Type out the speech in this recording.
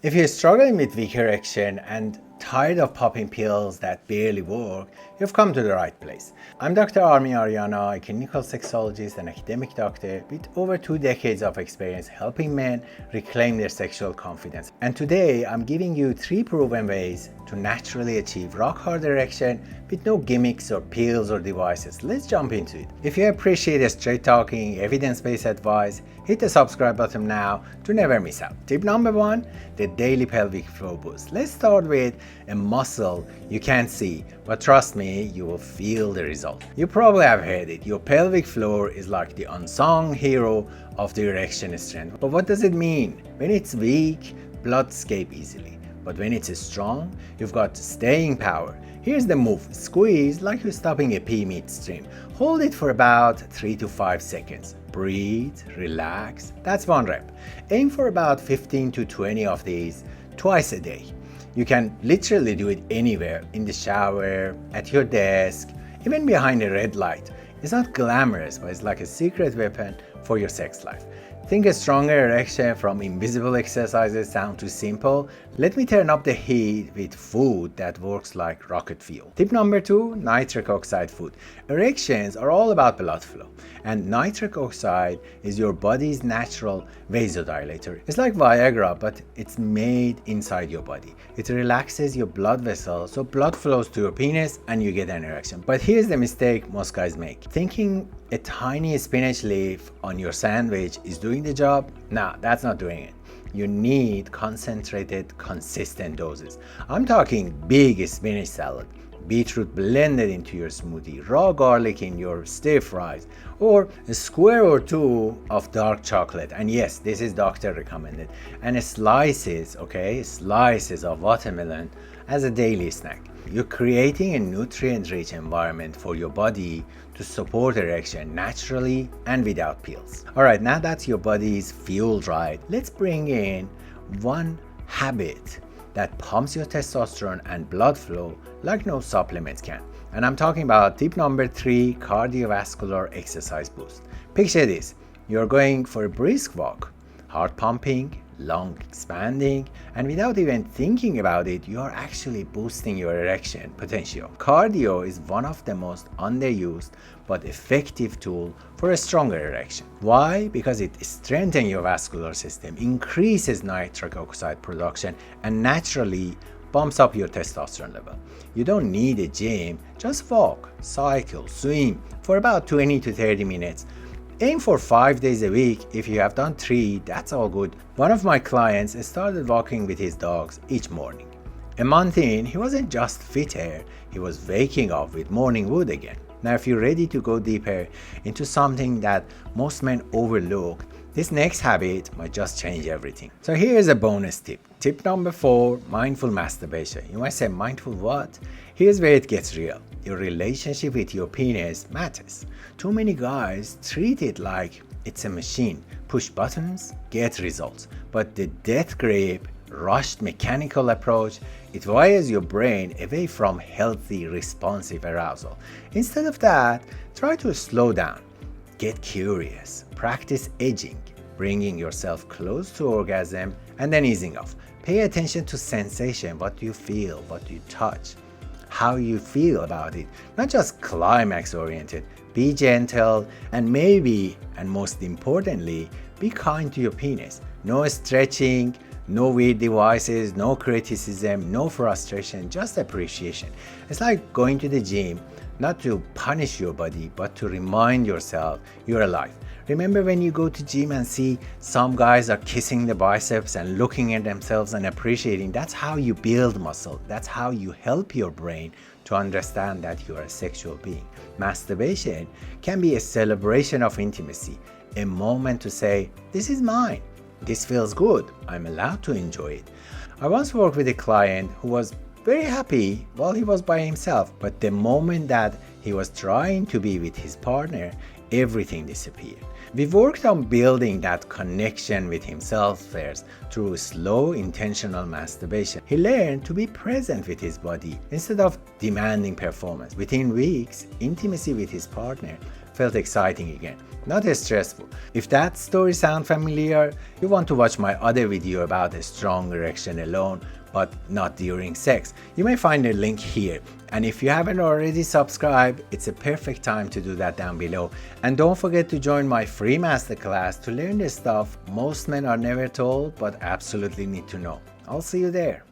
If you're struggling with weak erection and tired of popping pills that barely work, you've come to the right place. I'm Dr. Armin Ariana, a clinical sexologist and academic doctor with over 2 decades of experience helping men reclaim their sexual confidence. And today I'm giving you 3 proven ways to naturally achieve rock hard erection with no gimmicks or pills or devices. Let's jump into it. If you appreciate straight talking, evidence-based advice, hit the subscribe button now to never miss out. Tip number 1, the daily pelvic floor boost. Let's start with a muscle you can't see, but trust me, you will feel the result. You probably have heard it. Your pelvic floor is like the unsung hero of the erection strength. But what does it mean? When it's weak, blood escapes easily. But when it's strong, you've got staying power. Here's the move. Squeeze like you're stopping a pee midstream. Hold it for about 3 to 5 seconds. Breathe, relax. That's 1 rep. Aim for about 15 to 20 of these twice a day. You can literally do it anywhere, in the shower, at your desk, even behind a red light. It's not glamorous, but it's like a secret weapon for your sex life. Think a stronger erection from invisible exercises sound too simple? Let me turn up the heat with food that works like rocket fuel. Tip number 2, nitric oxide food. Erections are all about blood flow, and nitric oxide is your body's natural vasodilator. It's like Viagra, but it's made inside your body. It relaxes your blood vessels so blood flows to your penis and you get an erection. But here's the mistake most guys make. Thinking a tiny spinach leaf on your sandwich is doing the job? Nah, that's not doing it. You need concentrated, consistent doses. I'm talking big spinach salad, beetroot blended into your smoothie, raw garlic in your stir fries, or a square or 2 of dark chocolate. And yes, this is doctor recommended. And slices of watermelon as a daily snack. You're creating a nutrient-rich environment for your body to support erection naturally and without pills. Alright, now that your body is fueled right, let's bring in one habit that pumps your testosterone and blood flow like no supplements can. And I'm talking about tip number 3, cardiovascular exercise boost. Picture this, you're going for a brisk walk, heart pumping, lung expanding, and without even thinking about it, you are actually boosting your erection potential. Cardio is one of the most underused but effective tool for a stronger erection. Why? Because it strengthens your vascular system, increases nitric oxide production, and naturally bumps up your testosterone level. You don't need a gym, just walk, cycle, swim for about 20 to 30 minutes. Aim for 5 days a week. If you have done 3, that's all good. One of my clients started walking with his dogs each morning. A month in, he wasn't just fitter, he was waking up with morning wood again. Now, if you're ready to go deeper into something that most men overlook, this next habit might just change everything. So here's a bonus tip. Tip number 4, mindful masturbation. You might say, mindful what? Here's where it gets real. Your relationship with your penis matters. Too many guys treat it like it's a machine. Push buttons, get results. But the death grip, rushed mechanical approach, it wires your brain away from healthy, responsive arousal. Instead of that, try to slow down. Get curious. Practice edging, bringing yourself close to orgasm and then easing off. Pay attention to sensation, what you feel, what you touch, how you feel about it, not just climax oriented. Be gentle and maybe, and most importantly, be kind to your penis. No stretching, no weird devices, no criticism, no frustration, just appreciation. It's like going to the gym, not to punish your body, but to remind yourself you're alive. Remember when you go to gym and see some guys are kissing the biceps and looking at themselves and appreciating? That's how you build muscle. That's how you help your brain to understand that you are a sexual being. Masturbation can be a celebration of intimacy, a moment to say, this is mine. This feels good. I'm allowed to enjoy it. I once worked with a client who was very happy while he was by himself, but the moment that he was trying to be with his partner, everything disappeared. We worked on building that connection with himself first through slow, intentional masturbation. He learned to be present with his body instead of demanding performance. Within weeks, intimacy with his partner felt exciting again, not stressful. If that story sounds familiar, you want to watch my other video about a strong erection alone, but not during sex. You may find a link here. And if you haven't already subscribed, it's a perfect time to do that down below. And don't forget to join my free masterclass to learn the stuff most men are never told but absolutely need to know. I'll see you there.